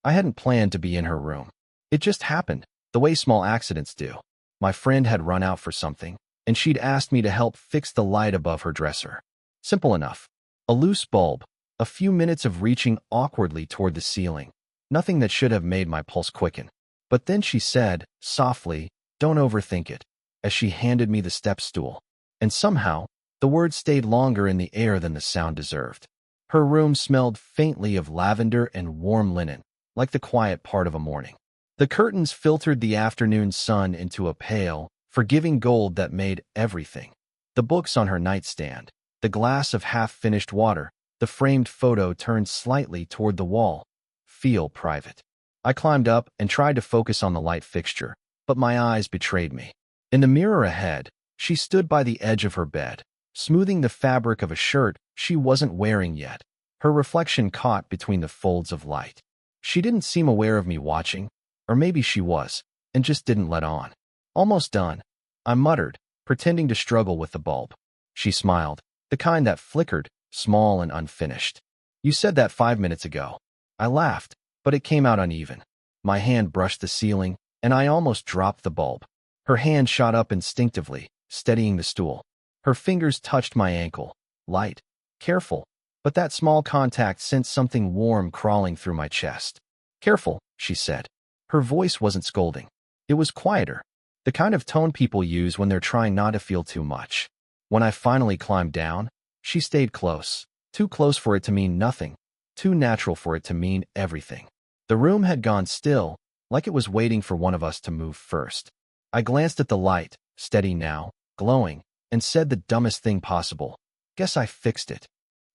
I hadn't planned to be in her room. It just happened, the way small accidents do. My friend had run out for something, and she'd asked me to help fix the light above her dresser. Simple enough. A loose bulb, a few minutes of reaching awkwardly toward the ceiling. Nothing that should have made my pulse quicken. But then she said, softly, "Don't overthink it," as she handed me the step stool. And somehow, the words stayed longer in the air than the sound deserved. Her room smelled faintly of lavender and warm linen, like the quiet part of a morning. The curtains filtered the afternoon sun into a pale, forgiving gold that made everything. The books on her nightstand, the glass of half-finished water, the framed photo turned slightly toward the wall, feel private. I climbed up and tried to focus on the light fixture, but my eyes betrayed me. In the mirror ahead, she stood by the edge of her bed, smoothing the fabric of a shirt she wasn't wearing yet, her reflection caught between the folds of light. She didn't seem aware of me watching, or maybe she was, and just didn't let on. "Almost done," I muttered, pretending to struggle with the bulb. She smiled, the kind that flickered, small and unfinished. "You said that 5 minutes ago." I laughed, but it came out uneven. My hand brushed the ceiling, and I almost dropped the bulb. Her hand shot up instinctively, steadying the stool. Her fingers touched my ankle, light, careful, but that small contact sent something warm crawling through my chest. "Careful," she said. Her voice wasn't scolding. It was quieter, the kind of tone people use when they're trying not to feel too much. When I finally climbed down, she stayed close, too close for it to mean nothing, too natural for it to mean everything. The room had gone still, like it was waiting for one of us to move first. I glanced at the light, steady now, glowing, and said the dumbest thing possible. "Guess I fixed it."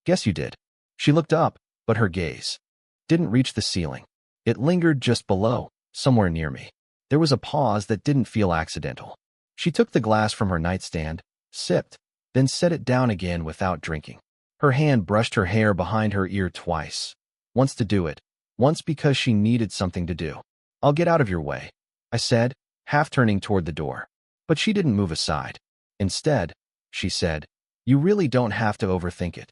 "Guess you did." She looked up, but her gaze didn't reach the ceiling. It lingered just below, somewhere near me. There was a pause that didn't feel accidental. She took the glass from her nightstand, sipped, then set it down again without drinking. Her hand brushed her hair behind her ear twice. Once to do it, once because she needed something to do. "I'll get out of your way," I said, half turning toward the door. But she didn't move aside. Instead, she said, "You really don't have to overthink it."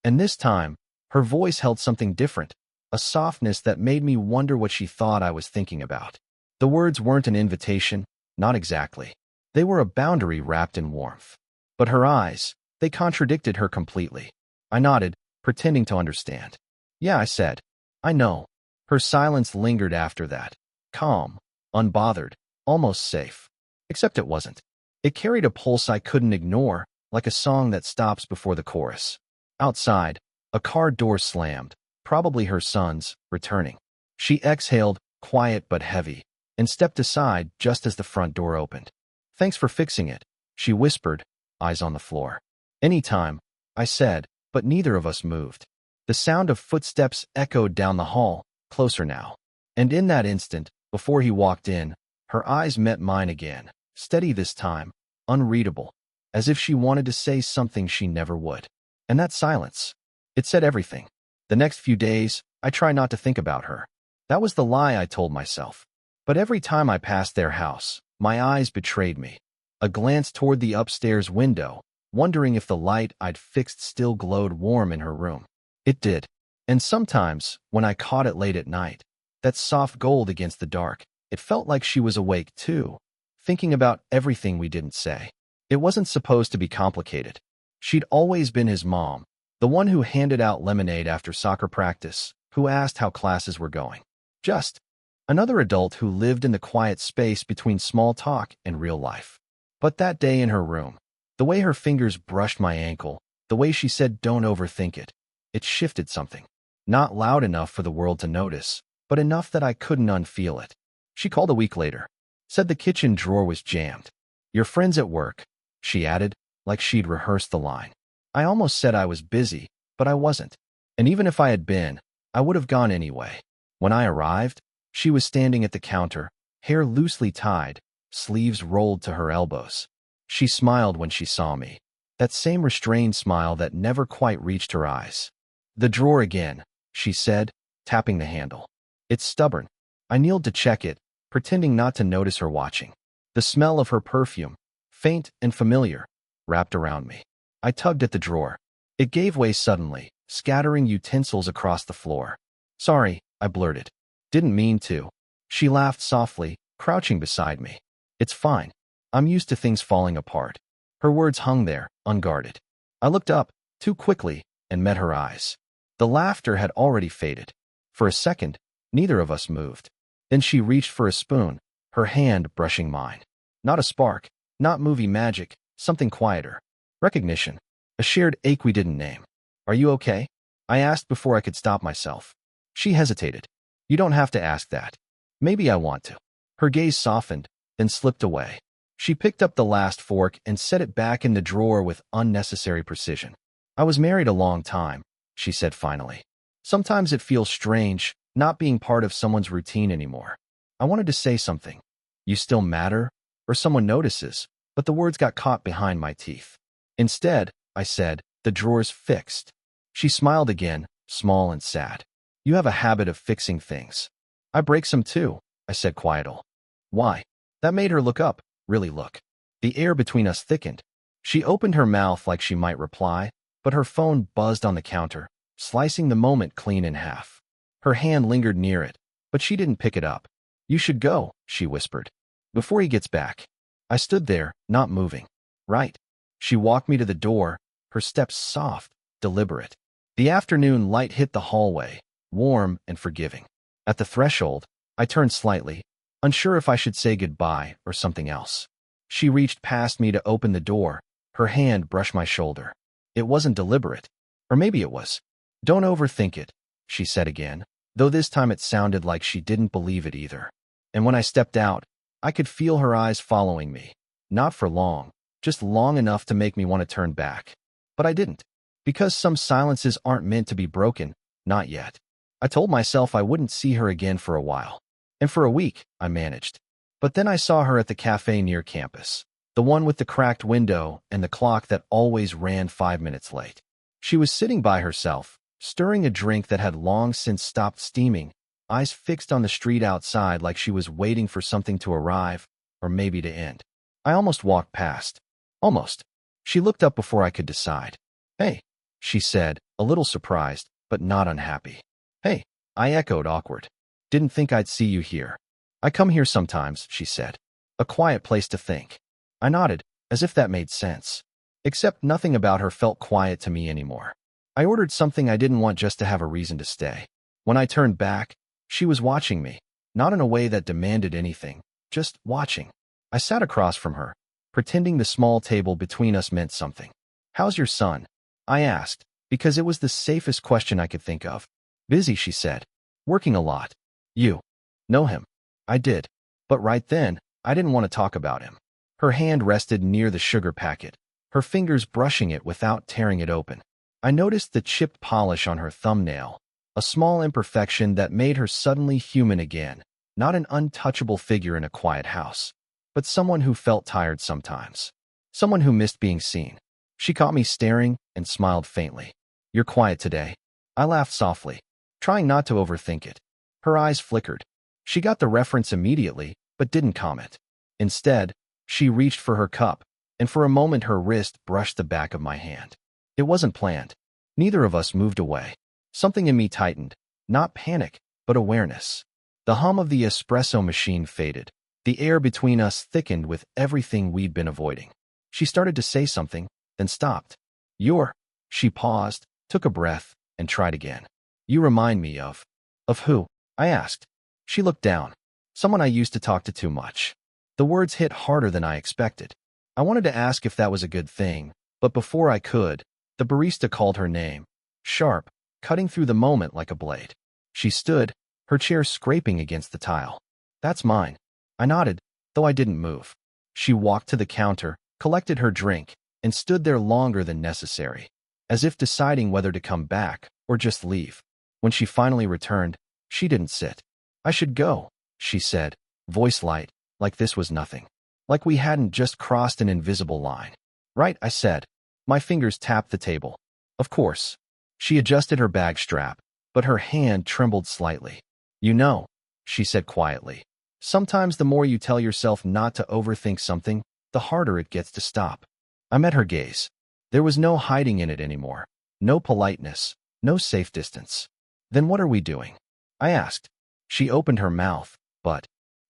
And this time, her voice held something different, a softness that made me wonder what she thought I was thinking about. The words weren't an invitation, not exactly. They were a boundary wrapped in warmth. But her eyes, they contradicted her completely. I nodded, pretending to understand. "Yeah," I said. "I know." Her silence lingered after that. Calm, unbothered, almost safe. Except it wasn't. It carried a pulse I couldn't ignore, like a song that stops before the chorus. Outside, a car door slammed, probably her son's, returning. She exhaled, quiet but heavy, and stepped aside just as the front door opened. "Thanks for fixing it," she whispered, eyes on the floor. "Anytime," I said, but neither of us moved. The sound of footsteps echoed down the hall, closer now. And in that instant, before he walked in, her eyes met mine again, steady this time, unreadable, as if she wanted to say something she never would. And that silence, it said everything. The next few days, I tried not to think about her. That was the lie I told myself. But every time I passed their house, my eyes betrayed me. A glance toward the upstairs window, wondering if the light I'd fixed still glowed warm in her room. It did. And sometimes, when I caught it late at night, that soft gold against the dark, it felt like she was awake too, thinking about everything we didn't say. It wasn't supposed to be complicated. She'd always been his mom, the one who handed out lemonade after soccer practice, who asked how classes were going. Just another adult who lived in the quiet space between small talk and real life. But that day in her room, the way her fingers brushed my ankle, the way she said "don't overthink it," it shifted something. Not loud enough for the world to notice, but enough that I couldn't unfeel it. She called a week later. Said the kitchen drawer was jammed. "Your friend's at work," she added, like she'd rehearsed the line. I almost said I was busy, but I wasn't. And even if I had been, I would have gone anyway. When I arrived, she was standing at the counter, hair loosely tied, sleeves rolled to her elbows. She smiled when she saw me, that same restrained smile that never quite reached her eyes. "The drawer again," she said, tapping the handle. "It's stubborn." I kneeled to check it, pretending not to notice her watching. The smell of her perfume, faint and familiar, wrapped around me. I tugged at the drawer. It gave way suddenly, scattering utensils across the floor. "Sorry," I blurted. Didn't mean to. She laughed softly, crouching beside me. It's fine. I'm used to things falling apart. Her words hung there, unguarded. I looked up, too quickly, and met her eyes. The laughter had already faded. For a second, neither of us moved. Then she reached for a spoon, her hand brushing mine. Not a spark, not movie magic, something quieter. Recognition. A shared ache we didn't name. Are you okay? I asked before I could stop myself. She hesitated. You don't have to ask that. Maybe I want to. Her gaze softened, then slipped away. She picked up the last fork and set it back in the drawer with unnecessary precision. I was married a long time, she said finally. Sometimes it feels strange, not being part of someone's routine anymore. I wanted to say something. You still matter? Or someone notices, but the words got caught behind my teeth. Instead, I said, the drawer's fixed. She smiled again, small and sad. You have a habit of fixing things. I break some too, I said quietly. Why? That made her look up, really look. The air between us thickened. She opened her mouth like she might reply, but her phone buzzed on the counter, slicing the moment clean in half. Her hand lingered near it, but she didn't pick it up. You should go, she whispered. Before he gets back. I stood there, not moving. Right. She walked me to the door, her steps soft, deliberate. The afternoon light hit the hallway, warm and forgiving. At the threshold, I turned slightly, unsure if I should say goodbye or something else. She reached past me to open the door, her hand brushed my shoulder. It wasn't deliberate. Or maybe it was. Don't overthink it, she said again, though this time it sounded like she didn't believe it either. And when I stepped out, I could feel her eyes following me. Not for long, just long enough to make me want to turn back. But I didn't. Because some silences aren't meant to be broken, not yet. I told myself I wouldn't see her again for a while. And for a week, I managed. But then I saw her at the cafe near campus. The one with the cracked window and the clock that always ran 5 minutes late. She was sitting by herself, stirring a drink that had long since stopped steaming, eyes fixed on the street outside like she was waiting for something to arrive, or maybe to end. I almost walked past. Almost. She looked up before I could decide. Hey, she said, a little surprised, but not unhappy. Hey, I echoed, awkward. Didn't think I'd see you here. I come here sometimes, she said. A quiet place to think. I nodded, as if that made sense. Except nothing about her felt quiet to me anymore. I ordered something I didn't want just to have a reason to stay. When I turned back, she was watching me, not in a way that demanded anything, just watching. I sat across from her, pretending the small table between us meant something. How's your son? I asked, because it was the safest question I could think of. Busy, she said. Working a lot. You know him? I did. But right then, I didn't want to talk about him. Her hand rested near the sugar packet, her fingers brushing it without tearing it open. I noticed the chipped polish on her thumbnail, a small imperfection that made her suddenly human again, not an untouchable figure in a quiet house, but someone who felt tired sometimes, someone who missed being seen. She caught me staring and smiled faintly. You're quiet today. I laughed softly, trying not to overthink it. Her eyes flickered. She got the reference immediately, but didn't comment. Instead, she reached for her cup, and for a moment her wrist brushed the back of my hand. It wasn't planned. Neither of us moved away. Something in me tightened, not panic, but awareness. The hum of the espresso machine faded. The air between us thickened with everything we'd been avoiding. She started to say something, then stopped. She paused, took a breath, and tried again. You remind me of who? I asked. She looked down. Someone I used to talk to too much. The words hit harder than I expected. I wanted to ask if that was a good thing, but before I could, the barista called her name, sharp, cutting through the moment like a blade. She stood, her chair scraping against the tile. That's mine. I nodded, though I didn't move. She walked to the counter, collected her drink, and stood there longer than necessary, as if deciding whether to come back or just leave. When she finally returned, she didn't sit. I should go, she said, voice light, like this was nothing. Like we hadn't just crossed an invisible line. Right, I said. My fingers tapped the table. Of course. She adjusted her bag strap, but her hand trembled slightly. You know, she said quietly. Sometimes the more you tell yourself not to overthink something, the harder it gets to stop. I met her gaze. There was no hiding in it anymore. No politeness, no safe distance. Then what are we doing? I asked. She opened her mouth, but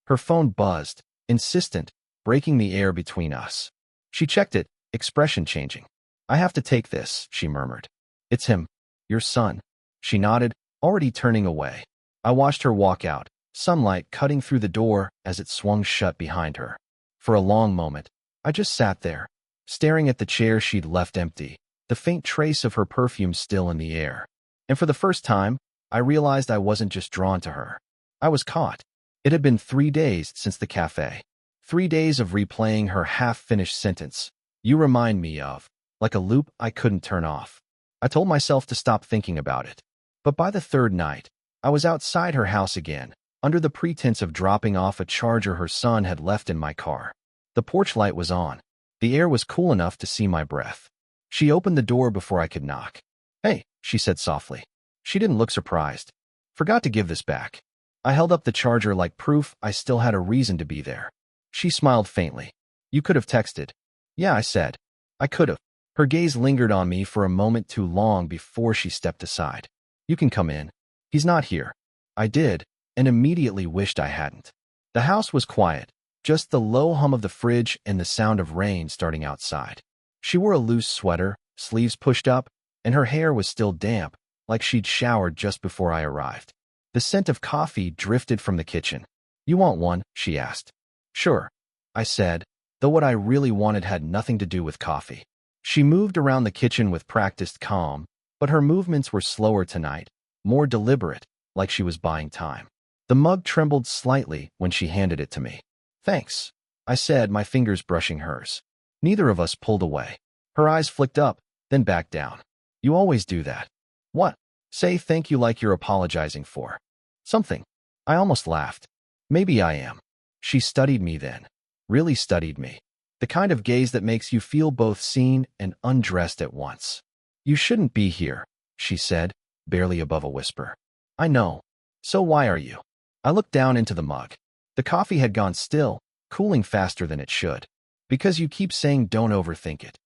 her phone buzzed, insistent, breaking the air between us. She checked it, expression changing. "I have to take this," she murmured. "It's him. Your son." She nodded, already turning away. I watched her walk out, sunlight cutting through the door as it swung shut behind her. For a long moment, I just sat there, staring at the chair she'd left empty, the faint trace of her perfume still in the air. And for the first time, I realized I wasn't just drawn to her. I was caught. It had been 3 days since the cafe. 3 days of replaying her half-finished sentence. "You remind me of," like a loop I couldn't turn off. I told myself to stop thinking about it. But by the third night, I was outside her house again, under the pretense of dropping off a charger her son had left in my car. The porch light was on. The air was cool enough to see my breath. She opened the door before I could knock. "Hey," she said softly. She didn't look surprised. "Forgot to give this back." I held up the charger like proof I still had a reason to be there. She smiled faintly. "You could have texted." "Yeah," I said. "I could have." Her gaze lingered on me for a moment too long before she stepped aside. "You can come in. He's not here." I did, and immediately wished I hadn't. The house was quiet, just the low hum of the fridge and the sound of rain starting outside. She wore a loose sweater, sleeves pushed up, and her hair was still damp, like she'd showered just before I arrived. The scent of coffee drifted from the kitchen. "You want one?" she asked. "Sure," I said, though what I really wanted had nothing to do with coffee. She moved around the kitchen with practiced calm, but her movements were slower tonight, more deliberate, like she was buying time. The mug trembled slightly when she handed it to me. "Thanks," I said, my fingers brushing hers. Neither of us pulled away. Her eyes flicked up, then back down. "You always do that." "What?" "Say thank you like you're apologizing for something." I almost laughed. "Maybe I am." She studied me then. Really studied me. The kind of gaze that makes you feel both seen and undressed at once. "You shouldn't be here," she said, barely above a whisper. "I know. So why are you?" I looked down into the mug. The coffee had gone still, cooling faster than it should. "Because you keep saying don't overthink it.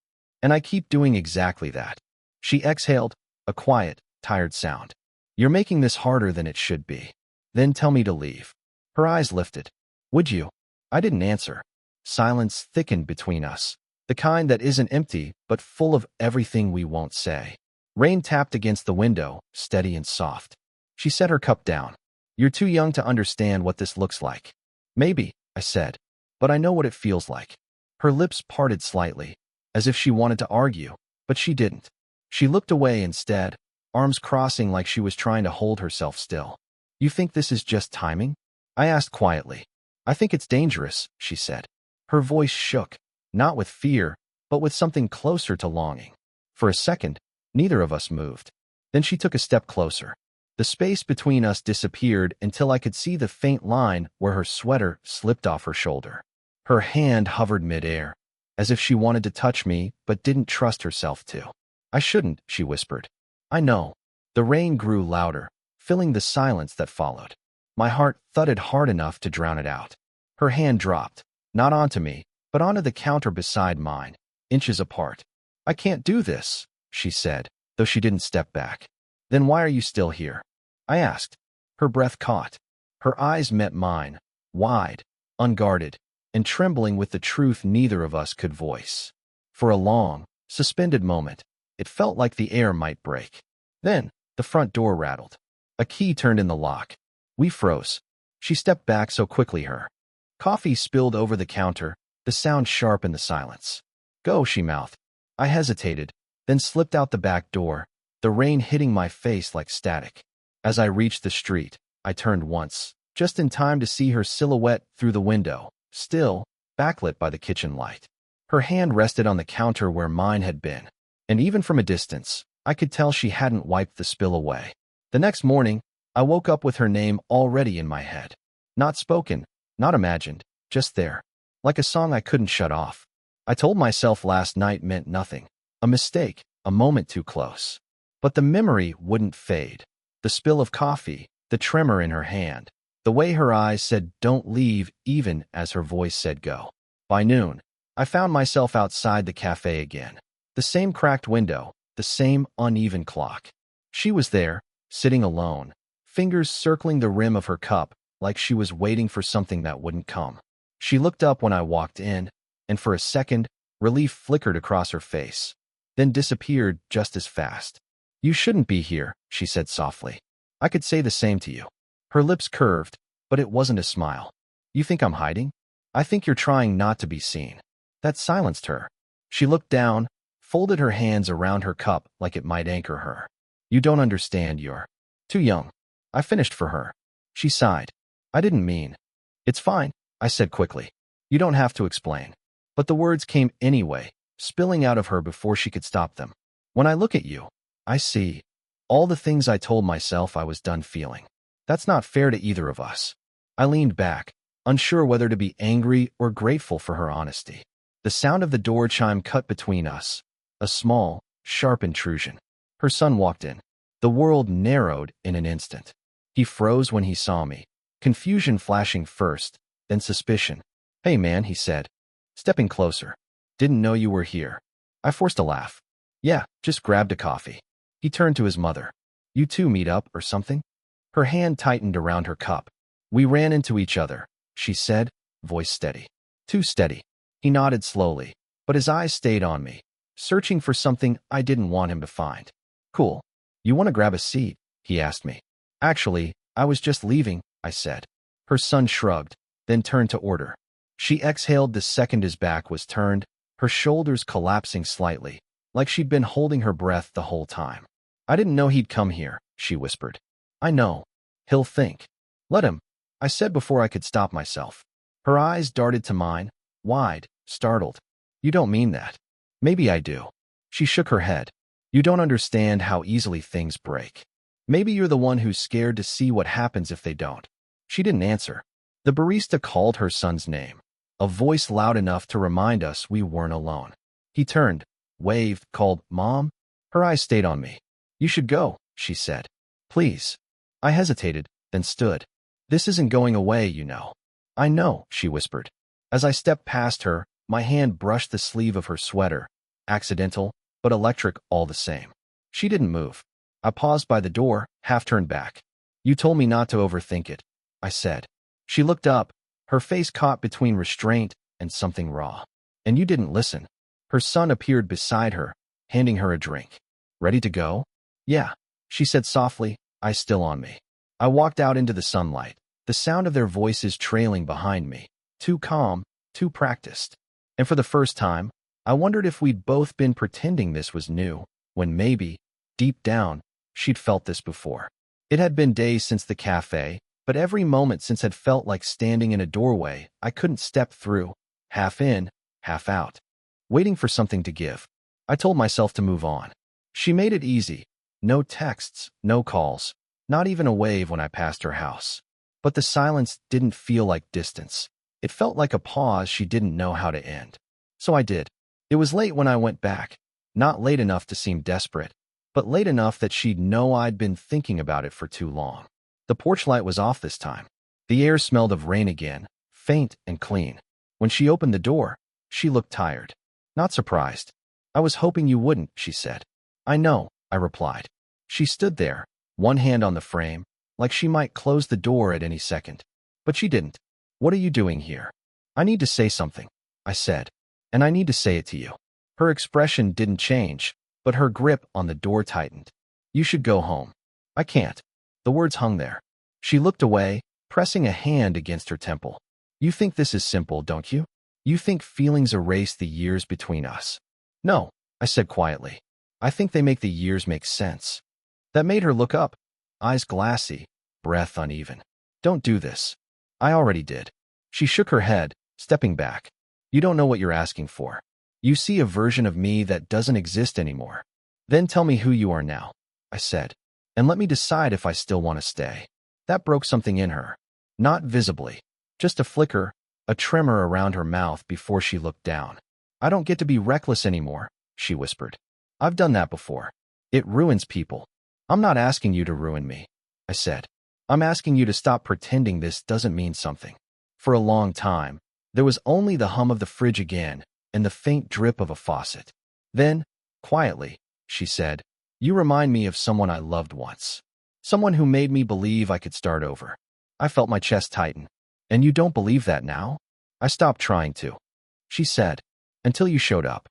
And I keep doing exactly that." She exhaled, a quiet, tired sound. "You're making this harder than it should be. Then tell me to leave." Her eyes lifted. "Would you?" I didn't answer. Silence thickened between us, the kind that isn't empty but full of everything we won't say. Rain tapped against the window, steady and soft. She set her cup down. "You're too young to understand what this looks like." "Maybe," I said, "but I know what it feels like." Her lips parted slightly, as if she wanted to argue, but she didn't. She looked away instead, arms crossing like she was trying to hold herself still. "You think this is just timing?" I asked quietly. "I think it's dangerous," she said. Her voice shook, not with fear, but with something closer to longing. For a second, neither of us moved. Then she took a step closer. The space between us disappeared until I could see the faint line where her sweater slipped off her shoulder. Her hand hovered midair, as if she wanted to touch me but didn't trust herself to. "I shouldn't," she whispered. "I know." The rain grew louder, filling the silence that followed. My heart thudded hard enough to drown it out. Her hand dropped, not onto me, but onto the counter beside mine, inches apart. "I can't do this," she said, though she didn't step back. "Then why are you still here?" I asked. Her breath caught. Her eyes met mine, wide, unguarded, and trembling with the truth neither of us could voice. For a long, suspended moment, it felt like the air might break. Then, the front door rattled. A key turned in the lock. We froze. She stepped back so quickly her coffee spilled over the counter, the sound sharp in the silence. "Go," she mouthed. I hesitated, then slipped out the back door, the rain hitting my face like static. As I reached the street, I turned once, just in time to see her silhouette through the window, still, backlit by the kitchen light. Her hand rested on the counter where mine had been, and even from a distance, I could tell she hadn't wiped the spill away. The next morning, I woke up with her name already in my head. Not spoken, not imagined, just there, like a song I couldn't shut off. I told myself last night meant nothing, a mistake, a moment too close. But the memory wouldn't fade. The spill of coffee, the tremor in her hand, the way her eyes said don't leave even as her voice said go. By noon, I found myself outside the cafe again. The same cracked window, the same uneven clock. She was there, sitting alone, fingers circling the rim of her cup like she was waiting for something that wouldn't come. She looked up when I walked in, and for a second, relief flickered across her face, then disappeared just as fast. "You shouldn't be here," she said softly. "I could say the same to you." Her lips curved, but it wasn't a smile. "You think I'm hiding? I think you're trying not to be seen." That silenced her. She looked down, folded her hands around her cup like it might anchor her. "You don't understand. You're too young." I finished for her. She sighed. "I didn't mean." "It's fine," I said quickly. "You don't have to explain." But the words came anyway, spilling out of her before she could stop them. "When I look at you, I see all the things I told myself I was done feeling. That's not fair to either of us." I leaned back, unsure whether to be angry or grateful for her honesty. The sound of the door chime cut between us, a small, sharp intrusion. Her son walked in. The world narrowed in an instant. He froze when he saw me, confusion flashing first, then suspicion. "Hey man," he said, stepping closer. "Didn't know you were here." I forced a laugh. "Yeah, just grabbed a coffee." He turned to his mother. "You two meet up or something?" Her hand tightened around her cup. "We ran into each other," she said, voice steady. Too steady. He nodded slowly, but his eyes stayed on me, searching for something I didn't want him to find. "Cool. You want to grab a seat?" he asked me. "Actually, I was just leaving," I said. Her son shrugged, then turned to order. She exhaled the second his back was turned, her shoulders collapsing slightly, like she'd been holding her breath the whole time. "I didn't know he'd come here," she whispered. "I know. He'll think." "Let him," I said before I could stop myself. Her eyes darted to mine, wide, startled. "You don't mean that." "Maybe I do." She shook her head. "You don't understand how easily things break. Maybe you're the one who's scared to see what happens if they don't." She didn't answer. The barista called her son's name, a voice loud enough to remind us we weren't alone. He turned, waved, called, "Mom?" Her eyes stayed on me. "You should go," she said. "Please." I hesitated, then stood. "This isn't going away, you know." "I know," she whispered. As I stepped past her, my hand brushed the sleeve of her sweater, accidental, but electric all the same. She didn't move. I paused by the door, half turned back. "You told me not to overthink it," I said. She looked up, her face caught between restraint and something raw. "And you didn't listen." Her son appeared beside her, handing her a drink. "Ready to go?" "Yeah," she said softly, eyes still on me. I walked out into the sunlight, the sound of their voices trailing behind me, too calm, too practiced. And for the first time, I wondered if we'd both been pretending this was new, when maybe, deep down, she'd felt this before. It had been days since the cafe, but every moment since had felt like standing in a doorway I couldn't step through, half in, half out, waiting for something to give. I told myself to move on. She made it easy. No texts, no calls, not even a wave when I passed her house. But the silence didn't feel like distance. It felt like a pause she didn't know how to end. So I did. It was late when I went back. Not late enough to seem desperate, but late enough that she'd know I'd been thinking about it for too long. The porch light was off this time. The air smelled of rain again, faint and clean. When she opened the door, she looked tired. Not surprised. "I was hoping you wouldn't," she said. "I know," I replied. She stood there, one hand on the frame, like she might close the door at any second. But she didn't. "What are you doing here?" "I need to say something," I said. "And I need to say it to you." Her expression didn't change, but her grip on the door tightened. "You should go home." "I can't." The words hung there. She looked away, pressing a hand against her temple. "You think this is simple, don't you? You think feelings erase the years between us." "No," I said quietly. "I think they make the years make sense." That made her look up, eyes glassy, breath uneven. "Don't do this." "I already did." She shook her head, stepping back. "You don't know what you're asking for. You see a version of me that doesn't exist anymore." "Then tell me who you are now," I said, "and let me decide if I still want to stay." That broke something in her. Not visibly, just a flicker, a tremor around her mouth before she looked down. "I don't get to be reckless anymore," she whispered. "I've done that before. It ruins people." "I'm not asking you to ruin me," I said. "I'm asking you to stop pretending this doesn't mean something." For a long time, there was only the hum of the fridge again and the faint drip of a faucet. Then, quietly, she said, "You remind me of someone I loved once." Someone who made me believe I could start over. I felt my chest tighten. And you don't believe that now? I stopped trying to. She said, until you showed up.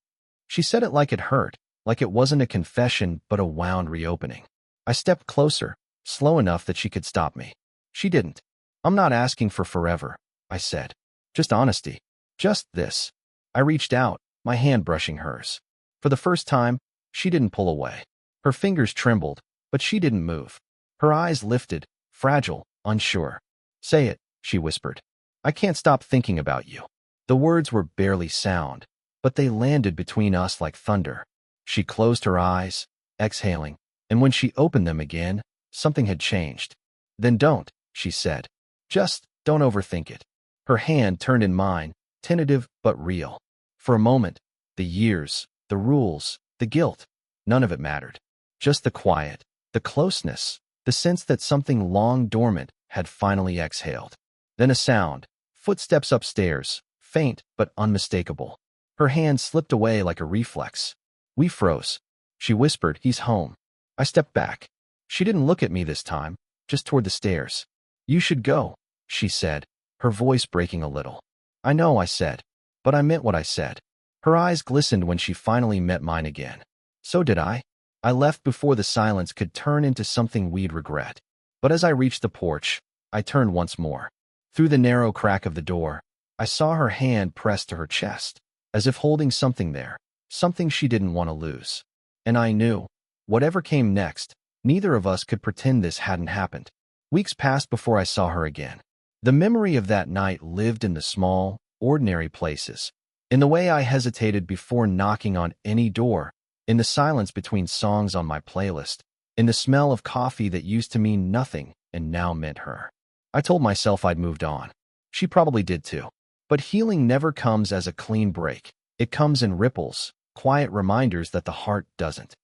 She said it like it hurt, like it wasn't a confession but a wound reopening. I stepped closer, slow enough that she could stop me. She didn't. I'm not asking for forever, I said. Just honesty. Just this. I reached out, my hand brushing hers. For the first time, she didn't pull away. Her fingers trembled, but she didn't move. Her eyes lifted, fragile, unsure. Say it, she whispered. I can't stop thinking about you. The words were barely sound, but they landed between us like thunder. She closed her eyes, exhaling, and when she opened them again, something had changed. Then don't, she said. Just don't overthink it. Her hand turned in mine, tentative but real. For a moment, the years, the rules, the guilt, none of it mattered. Just the quiet, the closeness, the sense that something long dormant had finally exhaled. Then a sound, footsteps upstairs, faint but unmistakable. Her hand slipped away like a reflex. We froze. She whispered, he's home. I stepped back. She didn't look at me this time, just toward the stairs. You should go, she said, her voice breaking a little. I know, I said, but I meant what I said. Her eyes glistened when she finally met mine again. So did I. I left before the silence could turn into something we'd regret. But as I reached the porch, I turned once more. Through the narrow crack of the door, I saw her hand pressed to her chest, as if holding something there, something she didn't want to lose. And I knew, whatever came next, neither of us could pretend this hadn't happened. Weeks passed before I saw her again. The memory of that night lived in the small, ordinary places, in the way I hesitated before knocking on any door, in the silence between songs on my playlist, in the smell of coffee that used to mean nothing and now meant her. I told myself I'd moved on. She probably did too. But healing never comes as a clean break. It comes in ripples, quiet reminders that the heart doesn't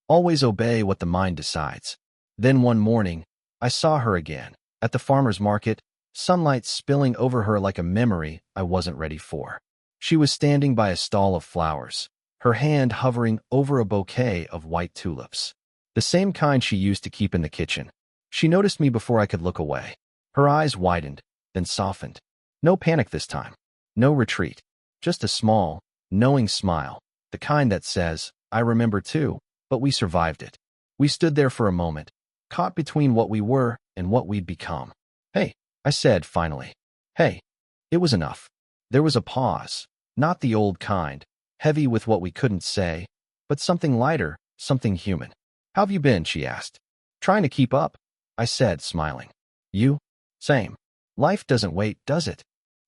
always obey what the mind decides. Then one morning, I saw her again, at the farmer's market, sunlight spilling over her like a memory I wasn't ready for. She was standing by a stall of flowers, her hand hovering over a bouquet of white tulips, the same kind she used to keep in the kitchen. She noticed me before I could look away. Her eyes widened, then softened. No panic this time. No retreat. Just a small, knowing smile, the kind that says, I remember too, but we survived it. We stood there for a moment, caught between what we were and what we'd become. Hey, I said finally. Hey. It was enough. There was a pause, not the old kind, heavy with what we couldn't say, but something lighter, something human. How have you been, she asked. Trying to keep up, I said, smiling. You? Same. Life doesn't wait, does it?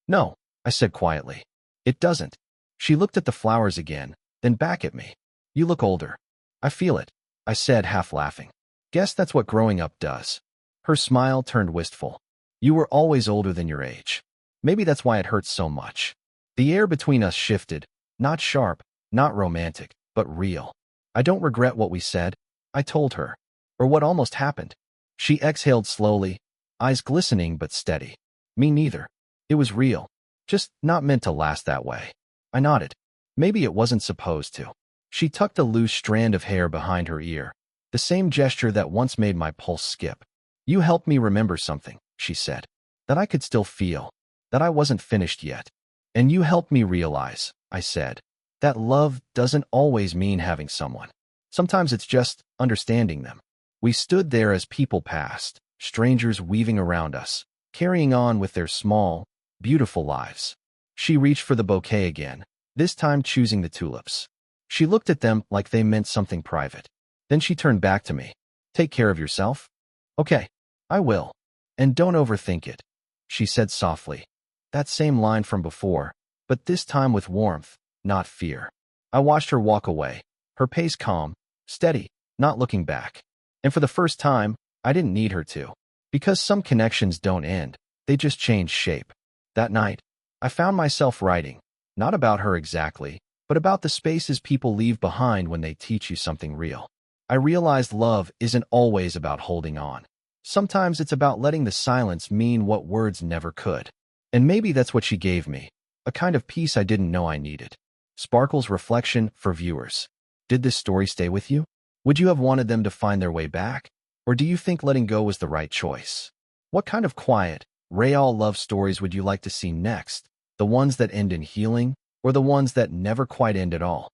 No, I said quietly. It doesn't. She looked at the flowers again, then back at me. You look older. I feel it, I said, half laughing. Guess that's what growing up does. Her smile turned wistful. You were always older than your age. Maybe that's why it hurts so much. The air between us shifted, not sharp, not romantic, but real. I don't regret what we said, I told her, or what almost happened. She exhaled slowly, eyes glistening but steady. Me neither. It was real, just not meant to last that way. I nodded. Maybe it wasn't supposed to. She tucked a loose strand of hair behind her ear, the same gesture that once made my pulse skip. You helped me remember something, she said, that I could still feel, that I wasn't finished yet. And you helped me realize, I said, that love doesn't always mean having someone. Sometimes it's just understanding them. We stood there as people passed, strangers weaving around us, carrying on with their small, beautiful lives. She reached for the bouquet again, this time choosing the tulips. She looked at them like they meant something private. Then she turned back to me. Take care of yourself? Okay, I will. And don't overthink it, she said softly. That same line from before, but this time with warmth, not fear. I watched her walk away, her pace calm, steady, not looking back. And for the first time, I didn't need her to. Because some connections don't end, they just change shape. That night, I found myself writing, not about her exactly, but about the spaces people leave behind when they teach you something real. I realized love isn't always about holding on. Sometimes it's about letting the silence mean what words never could. And maybe that's what she gave me, a kind of peace I didn't know I needed. Sparkle's reflection for viewers. Did this story stay with you? Would you have wanted them to find their way back? Or do you think letting go was the right choice? What kind of quiet, real love stories would you like to see next? The ones that end in healing, or the ones that never quite end at all?